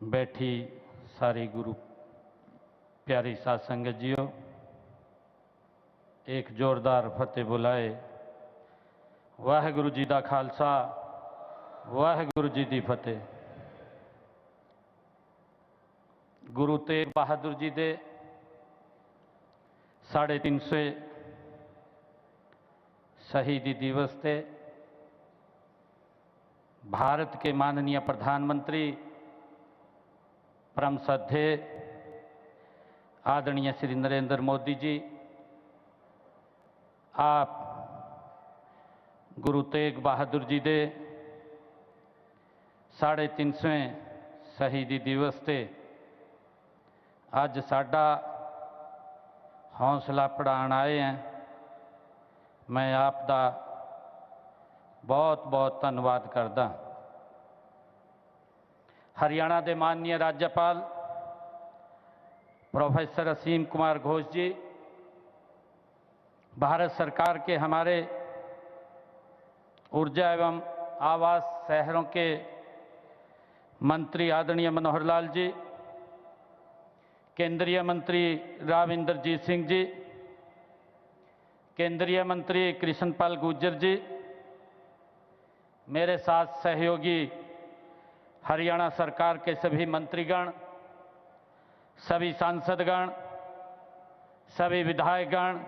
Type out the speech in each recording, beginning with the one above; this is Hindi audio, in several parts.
बैठी सारी गुरु प्यारी साध संगत जियो, एक जोरदार फतेह बुलाए। वाहिगुरु जी का खालसा, वाहिगुरु जी की फतेह। गुरु तेग बहादुर जी के 350 शहीदी दिवस से भारत के माननीय प्रधानमंत्री परम श्रद्धेय आदरणीय श्री नरेंद्र मोदी जी, आप गुरु तेग बहादुर जी के 350 शहीदी दिवस से अज साडा हौसला बढ़ाने आए हैं। मैं आपका बहुत बहुत धन्यवाद करदा। हरियाणा के माननीय राज्यपाल प्रोफेसर असीम कुमार घोष जी, भारत सरकार के हमारे ऊर्जा एवं आवास शहरों के मंत्री आदरणीय मनोहर लाल जी, केंद्रीय मंत्री राव इंद्रजीत सिंह जी, केंद्रीय मंत्री कृष्णपाल गुर्जर जी, मेरे साथ सहयोगी हरियाणा सरकार के सभी मंत्रीगण, सभी सांसदगण, सभी विधायकगण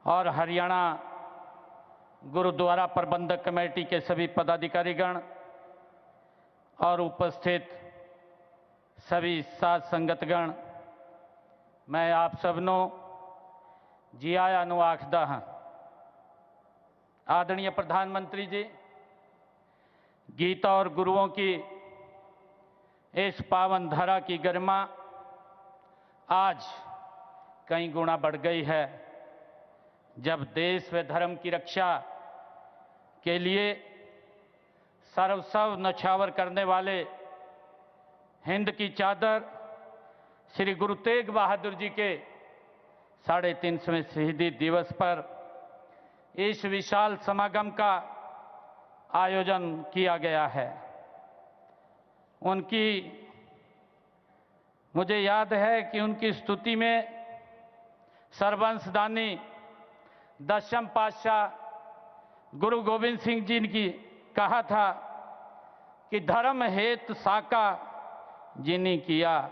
और हरियाणा गुरुद्वारा प्रबंधक कमेटी के सभी पदाधिकारीगण और उपस्थित सभी साध संगतगण, मैं आप सबनों जी आया नूं आखदा हां। आदरणीय प्रधानमंत्री जी, गीता और गुरुओं की इस पावन धरा की गरिमा आज कई गुना बढ़ गई है, जब देश व धर्म की रक्षा के लिए सर्वस्व न्यौछावर करने वाले हिंद की चादर श्री गुरु तेग बहादुर जी के 350वें शहीदी दिवस पर इस विशाल समागम का आयोजन किया गया है। उनकी मुझे याद है कि उनकी स्तुति में सर्वंशदानी दशम पातशाह गुरु गोविंद सिंह जी ने कहा था कि धर्म हेत साका जिनी किया,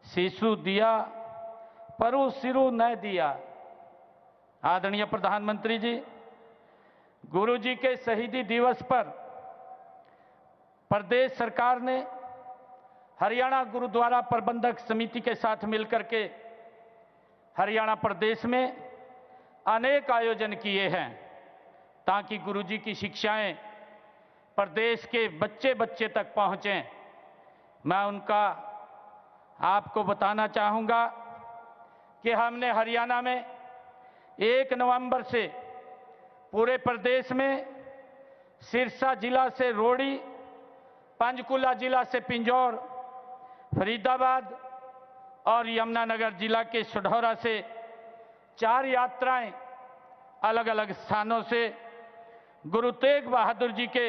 शिशु दिया परु सिरु न दिया। आदरणीय प्रधानमंत्री जी, गुरु जी के शहीदी दिवस पर प्रदेश सरकार ने हरियाणा गुरुद्वारा प्रबंधक समिति के साथ मिलकर के हरियाणा प्रदेश में अनेक आयोजन किए हैं, ताकि गुरु जी की शिक्षाएं प्रदेश के बच्चे बच्चे तक पहुंचें। मैं उनका आपको बताना चाहूँगा कि हमने हरियाणा में 1 नवंबर से पूरे प्रदेश में सिरसा जिला से रोड़ी, पंचकुला जिला से पिंजौर, फरीदाबाद और यमुनानगर जिला के सढौरा से 4 यात्राएं अलग अलग स्थानों से गुरु तेग बहादुर जी के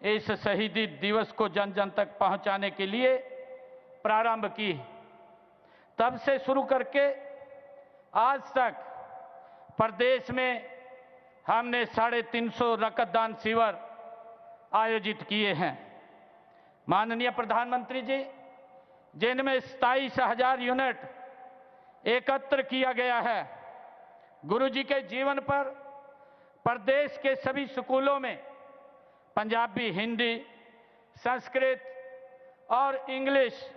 इस शहीदी दिवस को जन जन तक पहुंचाने के लिए प्रारंभ की। तब से शुरू करके आज तक प्रदेश में हमने 350 रक्तदान शिविर आयोजित किए हैं। माननीय प्रधानमंत्री जी, जिनमें 27,000 यूनिट एकत्र किया गया है। गुरु जी के जीवन पर प्रदेश के सभी स्कूलों में पंजाबी, हिंदी, संस्कृत और इंग्लिश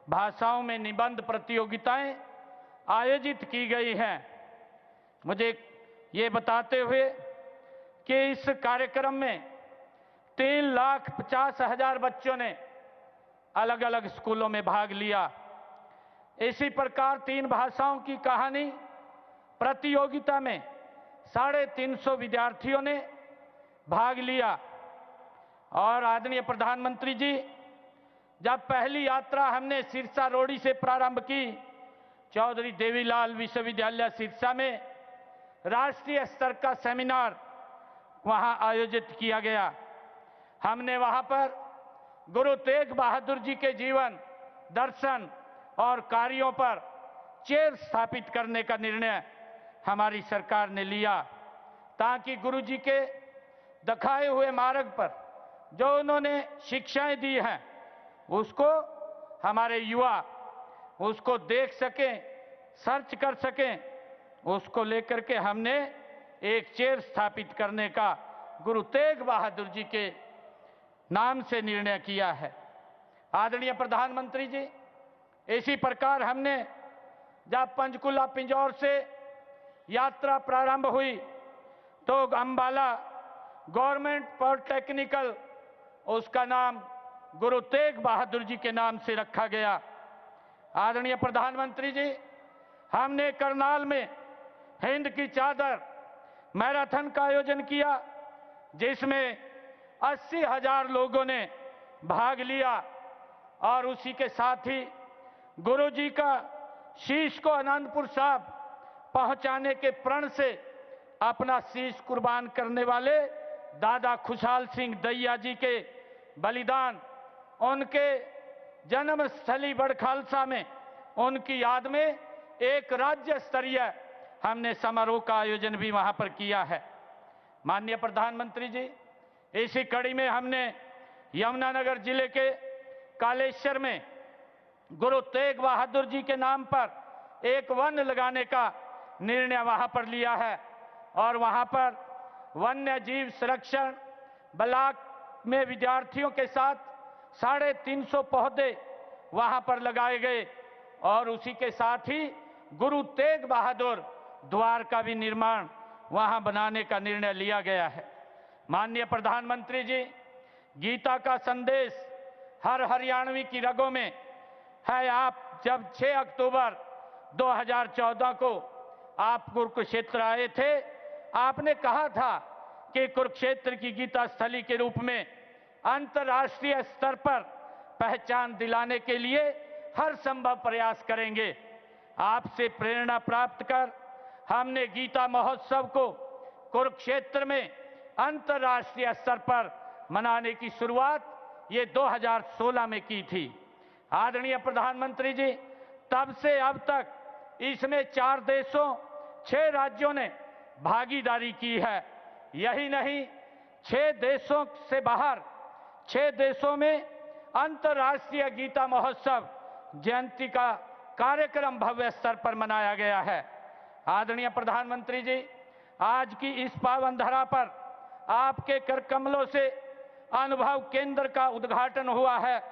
भाषाओं में निबंध प्रतियोगिताएं आयोजित की गई हैं। मुझे ये बताते हुए कि इस कार्यक्रम में 3,50,000 बच्चों ने अलग अलग स्कूलों में भाग लिया। इसी प्रकार 3 भाषाओं की कहानी प्रतियोगिता में 350 विद्यार्थियों ने भाग लिया। और आदरणीय प्रधानमंत्री जी, जब पहली यात्रा हमने सिरसा रोड़ी से प्रारंभ की, चौधरी देवीलाल विश्वविद्यालय सिरसा में राष्ट्रीय स्तर का सेमिनार वहां आयोजित किया गया। हमने वहां पर गुरु तेग बहादुर जी के जीवन, दर्शन और कार्यों पर चेर स्थापित करने का निर्णय हमारी सरकार ने लिया, ताकि गुरु जी के दिखाए हुए मार्ग पर जो उन्होंने शिक्षाएं दी हैं उसको हमारे युवा उसको देख सकें, सर्च कर सकें। उसको लेकर के हमने एक चेयर स्थापित करने का गुरु तेग बहादुर जी के नाम से निर्णय किया है। आदरणीय प्रधानमंत्री जी, इसी प्रकार हमने जब पंचकुला पिंजौर से यात्रा प्रारंभ हुई तो अंबाला गवर्नमेंट पॉलिटेक्निकल, उसका नाम गुरु तेग बहादुर जी के नाम से रखा गया। आदरणीय प्रधानमंत्री जी, हमने करनाल में हिंद की चादर मैराथन का आयोजन किया, जिसमें 80,000 लोगों ने भाग लिया और उसी के साथ ही गुरु जी का शीश को आनंदपुर साहब पहुंचाने के प्रण से अपना शीश कुर्बान करने वाले दादा खुशहाल सिंह दैया जी के बलिदान, उनके जन्मस्थली बड़खालसा में उनकी याद में एक राज्य स्तरीय हमने समारोह का आयोजन भी वहां पर किया है। माननीय प्रधानमंत्री जी, इसी कड़ी में हमने यमुनानगर जिले के कालेश्वर में गुरु तेग बहादुर जी के नाम पर एक वन लगाने का निर्णय वहां पर लिया है और वहां पर वन्य जीव संरक्षण ब्लॉक में विद्यार्थियों के साथ 350 पौधे वहां पर लगाए गए और उसी के साथ ही गुरु तेग बहादुर द्वार का भी निर्माण वहां बनाने का निर्णय लिया गया है। माननीय प्रधानमंत्री जी, गीता का संदेश हर हरियाणवी की रगों में है। आप जब 6 अक्टूबर 2014 को आप कुरुक्षेत्र आए थे, आपने कहा था कि कुरुक्षेत्र की गीता स्थली के रूप में अंतर्राष्ट्रीय स्तर पर पहचान दिलाने के लिए हर संभव प्रयास करेंगे। आपसे प्रेरणा प्राप्त कर हमने गीता महोत्सव को कुरुक्षेत्र में अंतर्राष्ट्रीय स्तर पर मनाने की शुरुआत ये 2016 में की थी। आदरणीय प्रधानमंत्री जी, तब से अब तक इसमें 4 देशों 6 राज्यों ने भागीदारी की है। यही नहीं, 6 देशों से बाहर 6 देशों में अंतर्राष्ट्रीय गीता महोत्सव जयंती का कार्यक्रम भव्य स्तर पर मनाया गया है। आदरणीय प्रधानमंत्री जी, आज की इस पावन धरा पर आपके कर कमलों से अनुभव केंद्र का उद्घाटन हुआ है।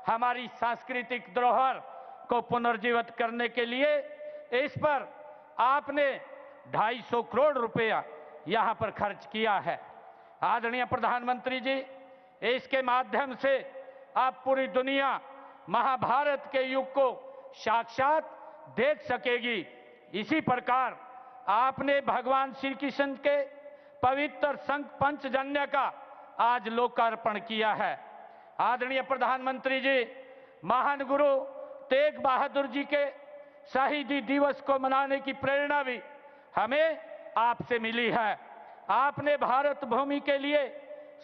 हमारी सांस्कृतिक धरोहर को पुनर्जीवित करने के लिए इस पर आपने 250 करोड़ रुपया यहां पर खर्च किया है। आदरणीय प्रधानमंत्री जी, इसके माध्यम से अब पूरी दुनिया महाभारत के युग को साक्षात देख सकेगी। इसी प्रकार आपने भगवान श्री कृष्ण के पवित्र संघ पंचजन्य का आज लोकार्पण किया है। आदरणीय प्रधानमंत्री जी, महान गुरु तेग बहादुर जी के शहीदी दिवस को मनाने की प्रेरणा भी हमें आपसे मिली है। आपने भारत भूमि के लिए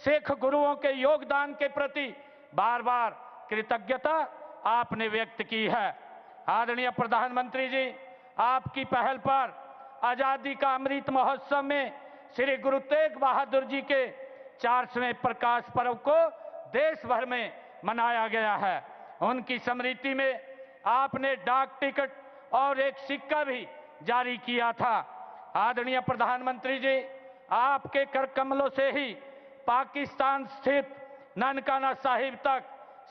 सिख गुरुओं के योगदान के प्रति बार बार कृतज्ञता आपने व्यक्त की है। आदरणीय प्रधानमंत्री जी, आपकी पहल पर आजादी का अमृत महोत्सव में श्री गुरु तेग बहादुर जी के 400वें प्रकाश पर्व को देश भर में मनाया गया है। उनकी स्मृति में आपने डाक टिकट और एक सिक्का भी जारी किया था। आदरणीय प्रधानमंत्री जी, आपके कर कमलों से ही पाकिस्तान स्थित ननकाना साहिब तक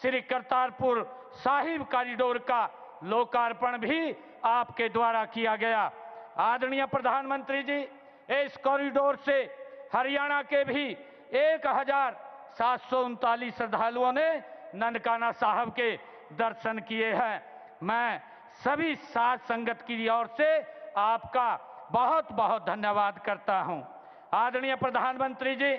श्री करतारपुर साहिब कॉरिडोर का लोकार्पण भी आपके द्वारा किया गया। आदरणीय प्रधानमंत्री जी, इस कॉरिडोर से हरियाणा के भी 1739 श्रद्धालुओं ने ननकाना साहब के दर्शन किए हैं। मैं सभी साध संगत की ओर से आपका बहुत बहुत धन्यवाद करता हूं। आदरणीय प्रधानमंत्री जी,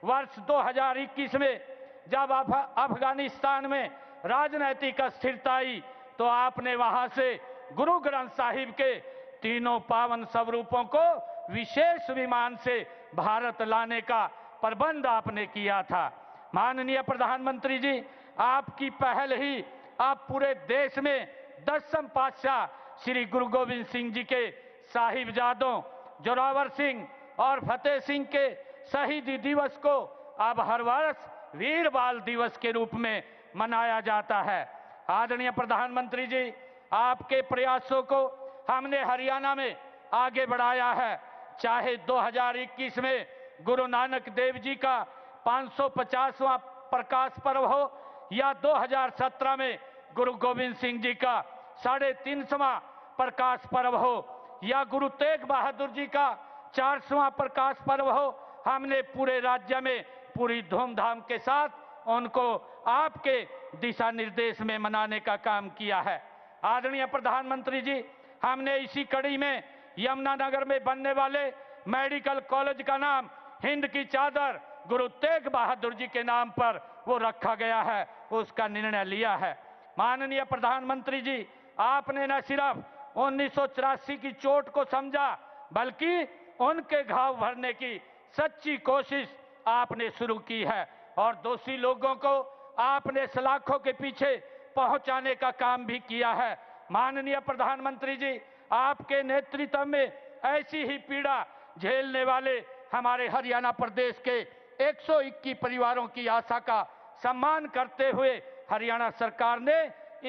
वर्ष 2021 में जब अफगानिस्तान में राजनीतिक अस्थिरता आई तो आपने वहां से गुरु ग्रंथ साहिब के तीनों पावन स्वरूपों को विशेष विमान से भारत लाने का प्रबंध आपने किया था। माननीय प्रधानमंत्री जी, आपकी पहल ही अब पूरे देश में 10वें पातशाह श्री गुरु गोविंद सिंह जी के साहिबजादों जोरावर सिंह और फतेह सिंह के शहीदी दिवस को अब हर वर्ष वीर बाल दिवस के रूप में मनाया जाता है। आदरणीय प्रधानमंत्री जी, आपके प्रयासों को हमने हरियाणा में आगे बढ़ाया है। चाहे 2021 में गुरु नानक देव जी का 550वां प्रकाश पर्व हो या 2017 में गुरु गोविंद सिंह जी का 350वां प्रकाश पर्व हो या गुरु तेग बहादुर जी का 400वां प्रकाश पर्व हो, हमने पूरे राज्य में पूरी धूमधाम के साथ उनको आपके दिशा निर्देश में मनाने का काम किया है। आदरणीय प्रधानमंत्री जी, हमने इसी कड़ी में यमुनानगर में बनने वाले मेडिकल कॉलेज का नाम हिंद की चादर गुरु तेग बहादुर जी के नाम पर वो रखा गया है, उसका निर्णय लिया है। माननीय प्रधानमंत्री जी, आपने न सिर्फ 1984 की चोट को समझा बल्कि उनके घाव भरने की सच्ची कोशिश आपने शुरू की है और दोषी लोगों को आपने सलाखों के पीछे पहुंचाने का काम भी किया है। माननीय प्रधानमंत्री जी, आपके नेतृत्व में ऐसी ही पीड़ा झेलने वाले हमारे हरियाणा प्रदेश के 121 परिवारों की आशा का सम्मान करते हुए हरियाणा सरकार ने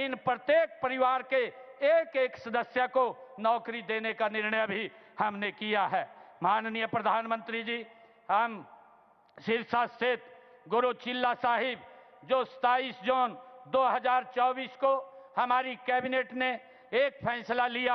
इन प्रत्येक परिवार के एक एक सदस्य को नौकरी देने का निर्णय भी हमने किया है। माननीय प्रधानमंत्री जी, हम सिरसा स्थित गुरु चिल्ला साहिब जो 27 जून 2024 को हमारी कैबिनेट ने एक फैसला लिया,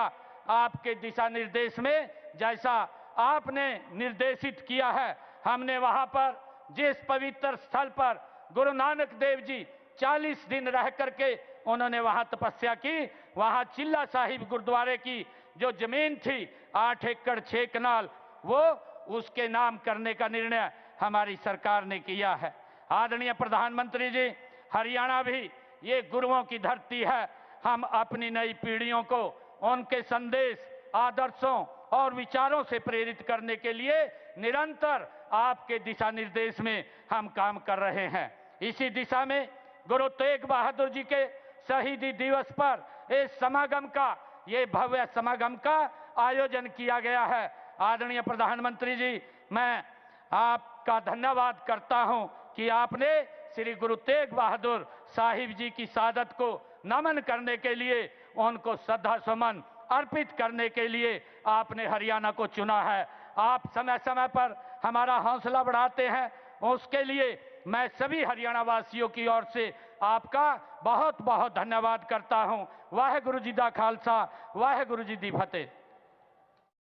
आपके दिशा निर्देश में जैसा आपने निर्देशित किया है, हमने वहां पर जिस पवित्र स्थल पर गुरु नानक देव जी 40 दिन रह करके उन्होंने वहां तपस्या की, वहां चिल्ला साहिब गुरुद्वारे की जो जमीन थी 8 एकड़ 6 कनाल, वो उसके नाम करने का निर्णय हमारी सरकार ने किया है। आदरणीय प्रधानमंत्री जी, हरियाणा भी ये गुरुओं की धरती है। हम अपनी नई पीढ़ियों को उनके संदेश, आदर्शों और विचारों से प्रेरित करने के लिए निरंतर आपके दिशा निर्देश में हम काम कर रहे हैं। इसी दिशा में गुरु तेग बहादुर जी के शहीदी दिवस पर इस समागम का, ये भव्य समागम का आयोजन किया गया है। आदरणीय प्रधानमंत्री जी, मैं आपका धन्यवाद करता हूं कि आपने श्री गुरु तेग बहादुर साहिब जी की शहादत को नमन करने के लिए, उनको श्रद्धा सुमन अर्पित करने के लिए आपने हरियाणा को चुना है। आप समय समय पर हमारा हौसला बढ़ाते हैं, उसके लिए मैं सभी हरियाणा वासियों की ओर से आपका बहुत बहुत धन्यवाद करता हूं। वाहेगुरु जी दा खालसा, वाहेगुरु जी दी फतेह।